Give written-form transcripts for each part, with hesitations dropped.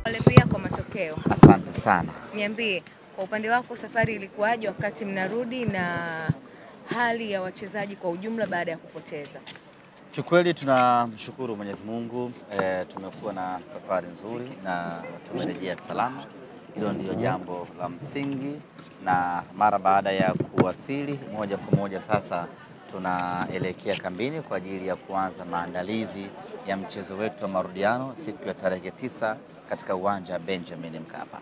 Pole pia kwa matokeo. Asante sana. Niambie, kwa upande wako safari ilikuwaje wakati mnarudi na hali ya wachezaji kwa ujumla baada ya kupoteza? Kikweli tunamshukuru Mwenyezi Mungu, tumekuwa na safari nzuri na tumerejea salama. Hilo ndio jambo la msingi, na mara baada ya kuwasili moja kwa moja sasa tunaelekea kambini kwa ajili ya kuanza maandalizi ya mchezo wetu wa marudiano siku ya tarehe 9 katika uwanja wa Benjamin Mkapa.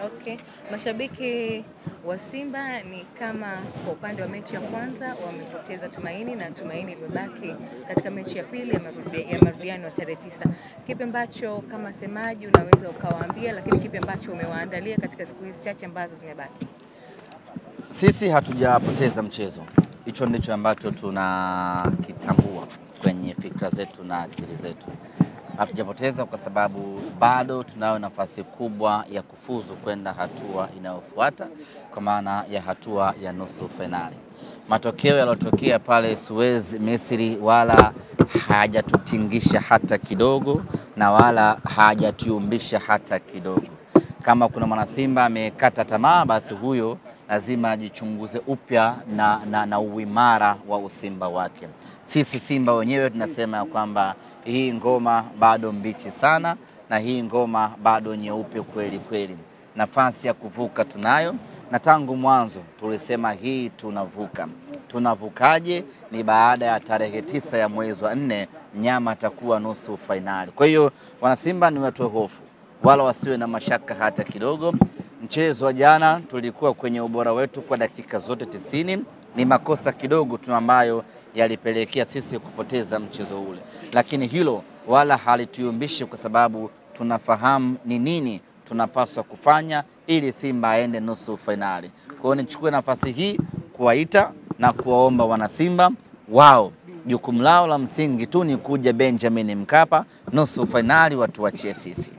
Okay. Mashabiki wa Simba ni kama kwa upande wa mechi ya kwanza wamepoteza tumaini na tumaini limebaki katika mechi ya pili ya marudiano ya tarehe 9. Kipi ambacho kama semaji unaweza ukawaambia, lakini kipi ambacho umewaandalia katika siku hizi chache ambazo zimebaki? Sisi hatujapoteza mchezo. Hicho ndicho ambacho tunakitambua kwenye fikra zetu na akili zetu. Hatujapoteza kwa sababu bado tunayo nafasi kubwa ya kufuzu kwenda hatua inayofuata, kwa maana ya hatua ya nusu finali. Matokeo yaliyotokea pale Suez, Misri, wala hajatutingisha hata kidogo na wala hajatiumbisha hata kidogo. Kama kuna mwana Simba amekata tamaa, basi huyo lazima ajichunguze upya na uimara wa usimba wake. Sisi Simba wenyewe tunasema kwamba hii ngoma bado mbichi sana na hii ngoma bado nyeupe kweli kweli. Nafasi ya kuvuka tunayo, na tangu mwanzo tulisema hii tunavuka. Tunavukaje? Ni baada ya tarehe 9 ya mwezi wa 4 mnyama atakuwa nusu finali. Kwa hiyo wanasimba ni watu hofu, wala wasiwe na mashaka hata kidogo. Mchezo wa jana tulikuwa kwenye ubora wetu kwa dakika zote 90. Ni makosa kidogo tu ambayo yalipelekea sisi kupoteza mchezo ule, lakini hilo wala halituyumbishi kwa sababu tunafahamu ni nini tunapaswa kufanya ili Simba aende nusu finali. Kwa hiyo nichukue nafasi hii kuwaita na kuwaomba wana Simba, wao jukumu lao la msingi tu ni kuja Benjamin Mkapa nusu finali, watuachie sisi.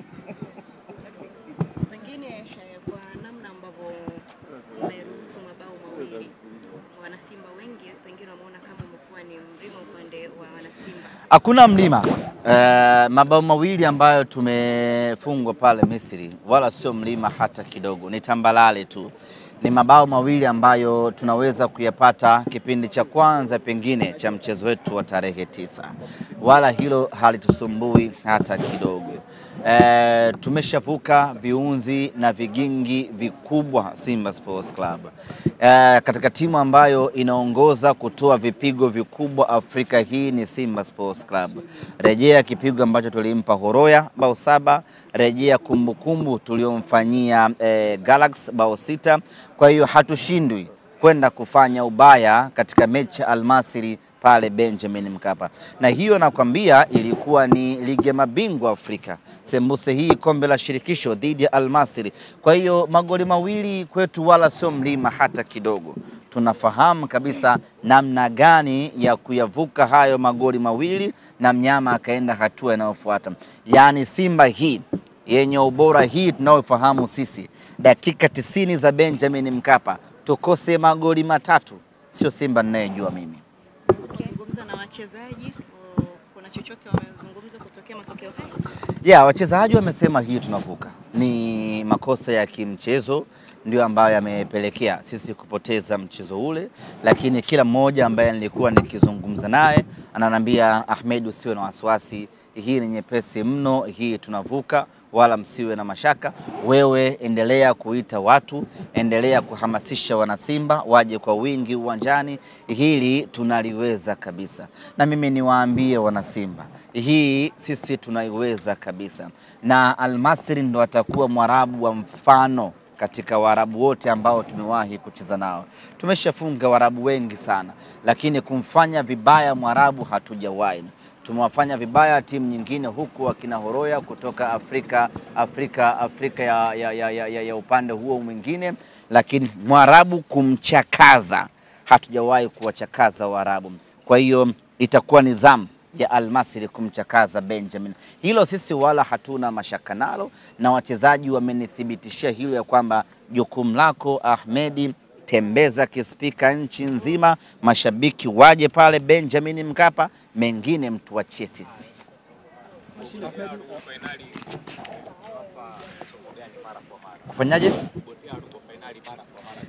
Hakuna mlima. Mabao mawili ambayo tumefungwa pale Misri wala sio mlima hata kidogo, ni tambalale tu. Ni mabao mawili ambayo tunaweza kuyapata kipindi cha kwanza pengine cha mchezo wetu wa tarehe 9. Wala hilo halitusumbui hata kidogo. Tumeshavuka viunzi na vigingi vikubwa Simba Sports Club. Katika timu ambayo inaongoza kutoa vipigo vikubwa Afrika hii ni Simba Sports Club. Rejea kipigo ambacho tulimpa Horoya bao 7, rejea kumbukumbu tuliomfanyia Galaxy bao 6. Kwa hiyo hatushindwi kwenda kufanya ubaya katika mechi Al Masry pale Benjamin Mkapa. Na hiyo nakwambia ilikuwa ni ligi ya mabingwa Afrika, sembuse hii kombe la shirikisho dhidi ya Al Masry. Kwa hiyo magoli mawili kwetu wala sio mlima hata kidogo. Tunafahamu kabisa namna gani ya kuyavuka hayo magoli mawili na mnyama akaenda hatua inayofuata. Yaani Simba hii yenye ubora hii tunaofahamu sisi, dakika 90 za Benjamin Mkapa tukose magoli 3, sio Simba ninayejua mimi. Ukizungumza na wachezaji, kuna chochote wamezungumza kutokea matokeo haya? Yeah, wachezaji wamesema hii tunavuka. Ni makosa ya kimchezo ndio ambayo yamepelekea sisi kupoteza mchezo ule, lakini kila mmoja ambaye nilikuwa nikizungumza naye ananiambia, Ahmed, usiwe na wasiwasi, hii ni nyepesi mno, hii tunavuka, wala msiwe na mashaka. Wewe endelea kuita watu, endelea kuhamasisha wanasimba waje kwa wingi uwanjani, hili tunaliweza kabisa. Na mimi niwaambie wanasimba, hii sisi tunaiweza kabisa. Na Al Masry ndo atakuwa Mwarabu wa mfano katika Waarabu wote ambao tumewahi kucheza nao. Tumeshafunga Waarabu wengi sana, lakini kumfanya vibaya Mwarabu hatujawahi. Tumewafanya vibaya timu nyingine huku wakina Horoya kutoka Afrika ya upande huo mwingine, lakini Mwarabu kumchakaza hatujawahi kuwachakaza Waarabu. Kwa hiyo itakuwa ni zamu ya Al Masry kumchakaza Benjamin. Hilo sisi wala hatuna mashaka nalo, na wachezaji wamenithibitishia hilo ya kwamba jukumu lako Ahmedi, tembeza kispika nchi nzima, mashabiki waje pale Benjamin Mkapa, mengine mtuachie sisi. Kufanyaje?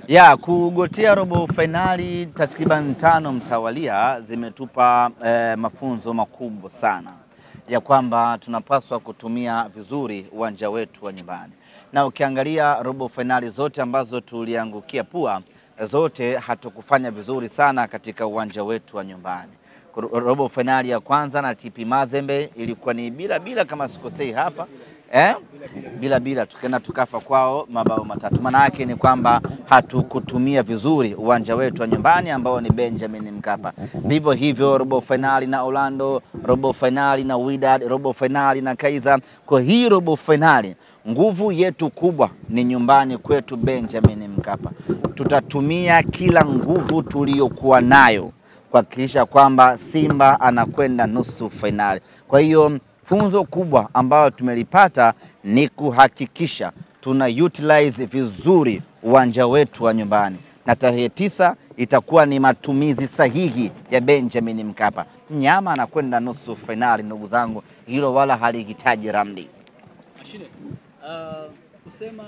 Ya, kugotea robo finali takriban 5 mtawalia zimetupa mafunzo makubwa sana ya kwamba tunapaswa kutumia vizuri uwanja wetu wa nyumbani. Na ukiangalia robo finali zote ambazo tuliangukia pua, zote hatukufanya vizuri sana katika uwanja wetu wa nyumbani. Robo finali ya kwanza na TP Mazembe ilikuwa ni bila kama sikosei hapa. Bila tukaenda tukafa kwao mabao 3. Maana yake ni kwamba hatukutumia vizuri uwanja wetu wa nyumbani ambao ni Benjamin Mkapa. Vivyo hivyo robo finali na Orlando, robo finali na Wydad, robo finali na Kaizer. Kwa hii robo finali nguvu yetu kubwa ni nyumbani kwetu Benjamin Mkapa. Tutatumia kila nguvu tuliyokuwa nayo kuhakikisha kwamba Simba anakwenda nusu finali. Kwa hiyo funzo kubwa ambayo tumelipata ni kuhakikisha tuna utilize vizuri uwanja wetu wa nyumbani. Na tarehe 9 itakuwa ni matumizi sahihi ya Benjamin Mkapa. Mnyama anakwenda nusu finali ndugu zangu, hilo wala halihitaji ramli. Mashine, kusema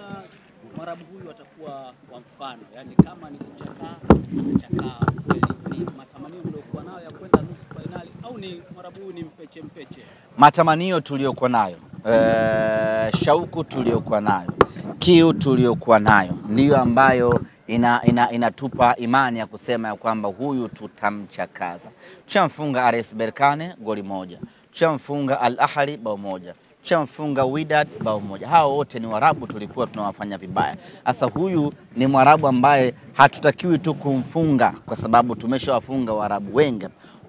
Mwarabu huyu atakuwa wa mfano, yani kama ni kuchakaa kweli, ni matamanio mliokuwa nayo ya kwenda nusu finali au ni Mwarabu huyu ni mpeche? Matamanio tuliokuwa nayo, shauku tuliokuwa nayo, kiu tuliokuwa nayo ndiyo ambayo inatupa imani ya kusema ya kwamba huyu tutamchakaza. Tushamfunga RS Berkane goli 1, tushamfunga Al Ahly bao 1, tushamfunga Wydad bao 1. Hao wote ni Waarabu tulikuwa tunawafanya vibaya. Sasa huyu ni Mwarabu ambaye hatutakiwi tu kumfunga kwa sababu tumeshawafunga Waarabu wengi.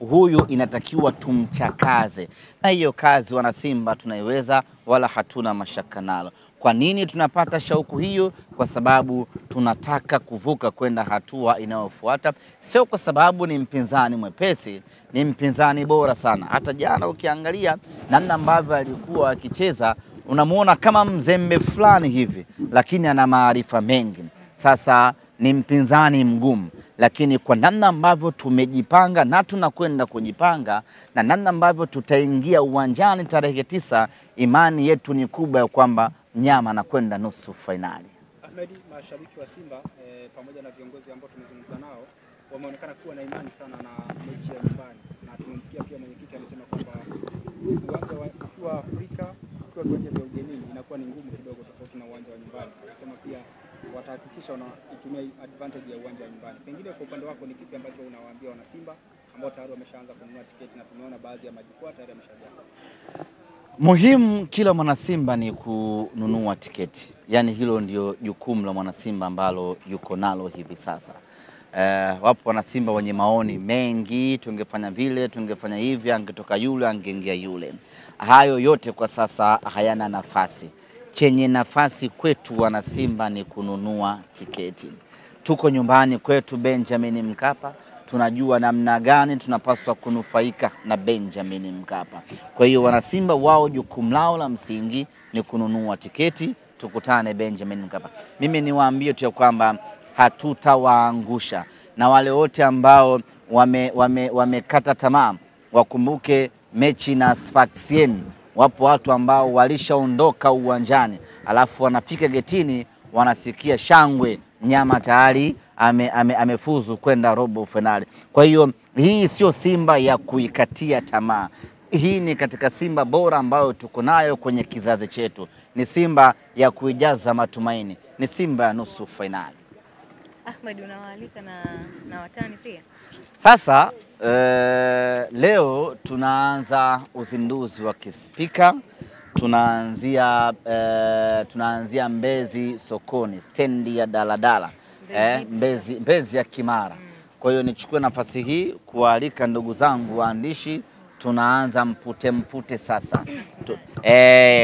Huyu inatakiwa tumchakaze. Na hiyo kazi wana Simba tunaiweza, wala hatuna mashaka nalo. Kwa nini tunapata shauku hiyo? Kwa sababu tunataka kuvuka kwenda hatua inayofuata. Sio kwa sababu ni mpinzani mwepesi, ni mpinzani bora sana. Hata jana ukiangalia namna ambavyo alikuwa akicheza, unamuona kama mzembe fulani hivi, lakini ana maarifa mengi. Sasa ni mpinzani mgumu, lakini kwa namna ambavyo tumejipanga na tunakwenda kujipanga na namna ambavyo tutaingia uwanjani tarehe 9, imani yetu ni kubwa ya kwamba mnyama anakwenda nusu finali. Ahmed, mashabiki wa Simba pamoja na viongozi ambao tumezungumza nao wameonekana kuwa na imani sana na mechi ya nyumbani, na tumemsikia pia mwenyekiti amesema kwamba uwanja wa Afrika kwa viwanja vya ugenini inakuwa ni ngumu kidogo tofauti na uwanja wa nyumbani. Anasema pia watahakikisha wanaitumia advantage ya uwanja wa nyumbani. Pengine kwa upande wako ni kipi ambacho unawaambia wana Simba ambao tayari wameshaanza kununua tiketi na tumeona baadhi ya majukwaa tayari yameshajaa? Muhimu kila mwana Simba ni kununua tiketi. Yaani hilo ndio jukumu la mwana Simba ambalo yuko nalo hivi sasa. Wapo wana Simba wenye maoni mengi, tungefanya vile, tungefanya hivi, angetoka yule, angeingia yule. Hayo yote kwa sasa hayana nafasi. Chenye nafasi kwetu wana Simba ni kununua tiketi. Tuko nyumbani kwetu Benjamin Mkapa, tunajua namna gani tunapaswa kunufaika na Benjamin Mkapa. Kwa hiyo wana Simba wao jukumu lao la msingi ni kununua tiketi, tukutane Benjamin Mkapa. Mimi niwaambie tu kwamba hatutawaangusha, na wale wote ambao wamekata tamaa wakumbuke mechi na Sfaxien. Wapo watu ambao walishaondoka uwanjani alafu wanafika getini wanasikia shangwe, nyama tayari amefuzu kwenda robo finali. Kwa hiyo hii sio Simba ya kuikatia tamaa. Hii ni katika Simba bora ambayo tuko nayo kwenye kizazi chetu. Ni Simba ya kuijaza matumaini. Ni Simba ya nusu finali. Ahmed, unawaalika na watani pia? Sasa leo tunaanza uzinduzi wa kispika. Tunaanzia Mbezi sokoni, stendi ya daladala. Mbezi ya Kimara. Kwa hiyo nichukue nafasi hii kualika ndugu zangu waandishi, tunaanza mpute sasa.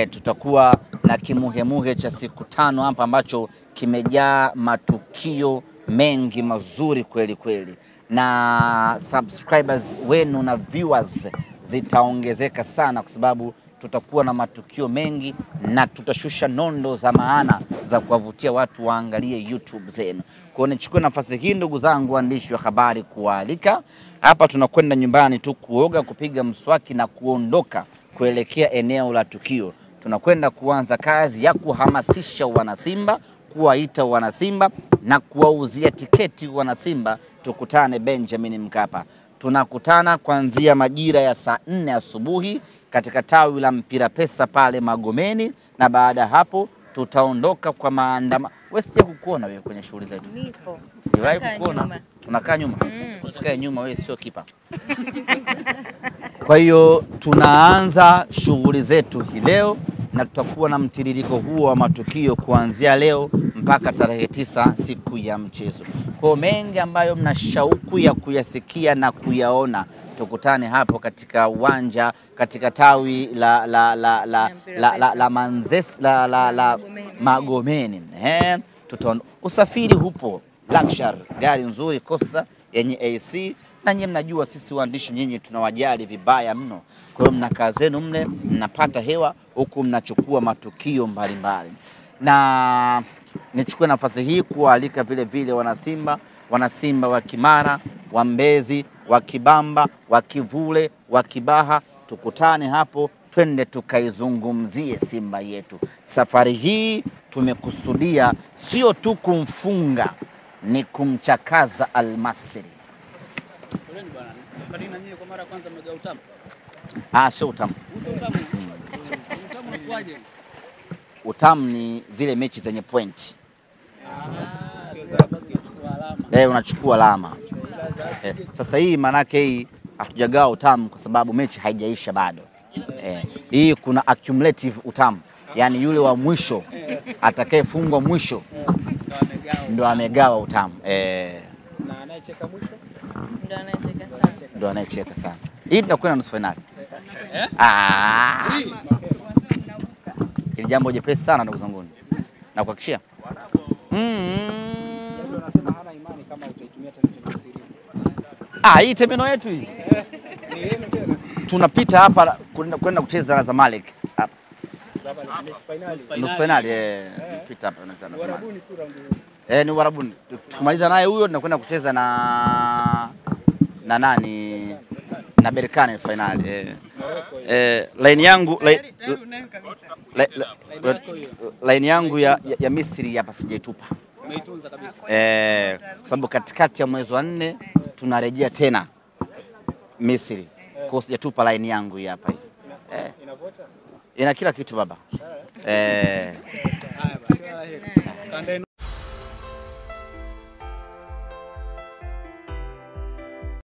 Tutakuwa na kimuhemuhe cha siku 5 hapa ambacho kimejaa matukio mengi mazuri kweli kweli. Na subscribers wenu na viewers zitaongezeka sana kwa sababu tutakuwa na matukio mengi na tutashusha nondo za maana za kuwavutia watu waangalie YouTube zenu. Kwa hiyo nichukue nafasi hii ndugu zangu waandishi wa habari kualika. Hapa tunakwenda nyumbani tu kuoga, kupiga mswaki na kuondoka kuelekea eneo la tukio. tunakwenda kuanza kazi ya kuhamasisha wanasimba, kuwaita wanasimba na kuwauzia tiketi wanasimba. Tukutane Benjamin Mkapa. Tunakutana kuanzia majira ya saa 4 asubuhi katika tawi la Mpira Pesa pale Magomeni, na baada hapo tutaondoka kwa maandamano. Wewe sija kukuona wewe kwenye shughuli zetu. Nipo. Sijawahi kukuona. Unakaa nyuma. Usikae nyuma, wewe sio kipa. Kwa hiyo tunaanza shughuli zetu hii leo na tutakuwa na mtiririko huo wa matukio kuanzia leo mpaka tarehe 9 siku ya mchezo. Kwa mengi ambayo mna shauku ya kuyasikia na kuyaona, tukutane hapo katika uwanja, katika tawi la Magomeni. Usafiri hupo luxury, gari nzuri Costa yenye AC, na nyinyi mnajua sisi waandishi nyinyi tunawajali vibaya mno. Kwa hiyo mnakaa zenu mle, mnapata hewa huku mnachukua matukio mbalimbali. Na nichukue nafasi hii kualika vile vile wanasimba wa Kimara, wa Mbezi, wa Kibamba, wa Kivule, wa Kibaha, tukutane hapo, twende tukaizungumzie Simba yetu. Safari hii tumekusudia sio tu kumfunga, ni kumchakaza Al-Masry. Poleni bwana. Kwani na nyinyi kwa mara ya kwanza mmega utamu? Sio utamu. Uso utamu. Utamu ni kwaje? Utamu ni zile mechi zenye point. Sio za kuchukua alama. Unachukua alama. Sasa hii manake hii hatujagawa utamu kwa sababu mechi haijaisha bado. Hii kuna accumulative utamu. Yaani yule wa mwisho atakayefungwa mwisho ndo amegawa utamu. Na anayecheka mwisho ndo anayecheka sana. Hii tunakwenda nusu finali. Hili jambo jepesi sana ndugu zangu. Na kuhakikishia. Anasema hana imani kama utaitumia tena. Hii temeno yetu hii. Tunapita hapa kwenda kucheza na Zamalek hapa. Nusu finali pita hapa na Warabuni tu raundi. Ni Warabuni. Tukimaliza naye huyo tunakwenda kucheza na nani? Na Berkane finali. Line yangu ya Misri hapa sijaitupa. Umeitunza kabisa. Kwa sababu katikati ya mwezi wa 4 tunarejea tena Misri. Kwa sijatupa line yangu hii hapa. Ina kila kitu baba. Haya baba.